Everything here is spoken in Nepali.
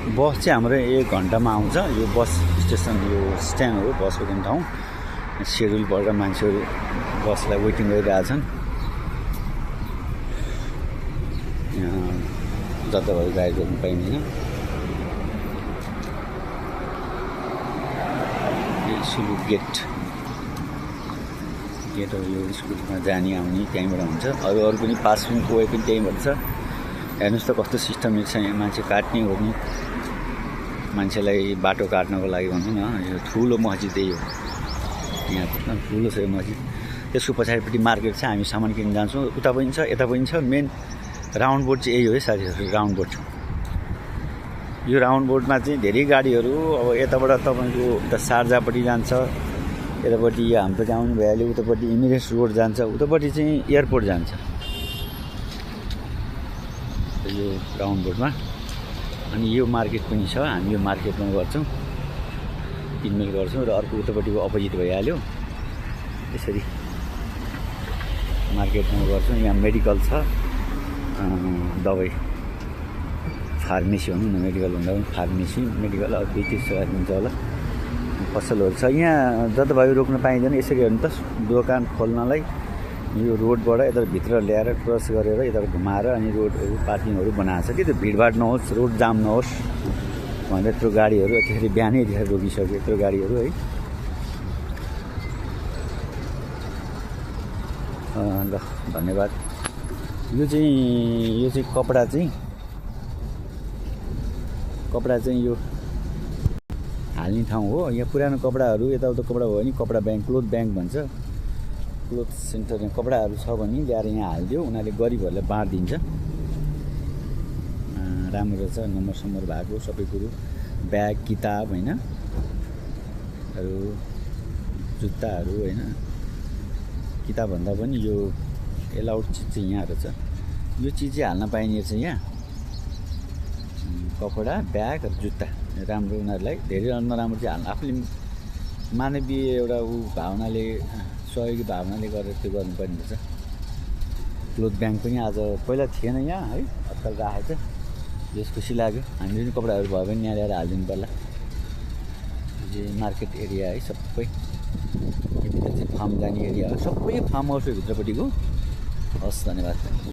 बस चाहिँ हाम्रो 1 घन्टामा आउँछ। यो बस स्टेसन यो स्ट्यान्ड हो, बस कुद्ने ठाउँ। सेड्युल भएर मान्छेहरू बसलाई वेटिङ गरिरहेछन्। यहाँ जताभावी गाडी रोक्नु पाइँदैन। स्कुल गेट हो, यो स्कुलमा जाने आउने त्यहीँबाट हुन्छ। अरू पनि पासिङको वे पनि त्यहीँबाट छ। हेर्नुहोस् त कस्तो सिस्टम छ यहाँ, मान्छे काट्ने ओर्ने, मान्छेलाई बाटो काट्नको लागि भनौँ न। यो ठुलो मस्जिद यही हो, यहाँ ठुलो छ यो मस्जिद। त्यसको पछाडिपट्टि मार्केट छ, हामी सामान किन्न जान्छौँ। उता पनि छ यता पनि छ। मेन राउन्ड बोर्ड चाहिँ यही हो है साथीहरू, राउन्ड बोर्ड। यो राउन्ड बोर्डमा चाहिँ धेरै गाडीहरू अब यताबाट तपाईँको उता शारजापट्टि जान्छ, यतापट्टि हाम्रो चाहिँ आउनु भइहाल्यो, उतापट्टि इमिरेट्स रोड जान्छ, उतापट्टि चाहिँ एयरपोर्ट जान्छ यो राउन्ड बोर्डमा। अनि यो मार्केट पनि छ, हामी यो मार्केटमा गर्छौँ, किनमेल गर्छौँ। र अर्को उतापट्टिको अपोजिट भइहाल्यो, यसरी मार्केटमा गर्छौँ। यहाँ मेडिकल छ, दबाई फार्मेसी भनौँ न, मेडिकल भन्दा पनि फार्मेसी, मेडिकल अब केही चिज हुन्छ होला। पसलहरू छ यहाँ, जताभावी रोक्न पाइँदैन। यसरी हेर्नु त, दोकान खोल्नलाई यो रोडबाट यता भित्र ल्याएर क्रस गरेर यता घुमाएर अनि रोडहरू पार्किङहरू बनाएको छ कि त्यो भिडभाड नहोस्, रोड जाम नहोस् भनेर यत्रो गाडीहरू यतिखेर बिहानै यतिखेर रोकिसक्यो यत्रो गाडीहरू है। ल धन्यवाद। यो चाहिँ कपडा चाहिँ यो हाल्ने ठाउँ हो। यहाँ पुरानो कपडाहरू यताउता कपडा भयो भने कपडा ब्याङ्क, क्लोथ ब्याङ्क भन्छ, क्लोथ सेन्टर। यहाँ कपडाहरू छ भने ल्याएर यहाँ हालिदियो, उनीहरूले गरिबहरूलाई बाँडिदिन्छ। राम्रो छ, नम्बर भएको सबै कुरो, ब्याग, किताब होइन, अरू जुत्ताहरू होइन। किताबभन्दा पनि यो एलाउड चिज चाहिँ यहाँ रहेछ। यो चिज चाहिँ हाल्न पाइने रहेछ यहाँ, कपडा, ब्याग र जुत्ता। राम्रो उनीहरूलाई धेरै नराम्रो चाहिँ हाल्नु, आफूले मानवीय एउटा भावनाले, सहयोगी भावनाले गरेर त्यो गर्नुपर्ने रहेछ। क्लोथ ब्याङ्क पनि आज पहिला थिएन यहाँ है, आजकल राखेको छ। यस खुसी लाग्यो। हामीले पनि कपडाहरू भयो भने यहाँ ल्याएर हालिदिनु पर्ला। यो मार्केट एरिया है सबै, यता चाहिँ फार्म जाने एरिया हो, सबै फार्म हाउसको भित्रपट्टिको। हस्, धन्यवाद।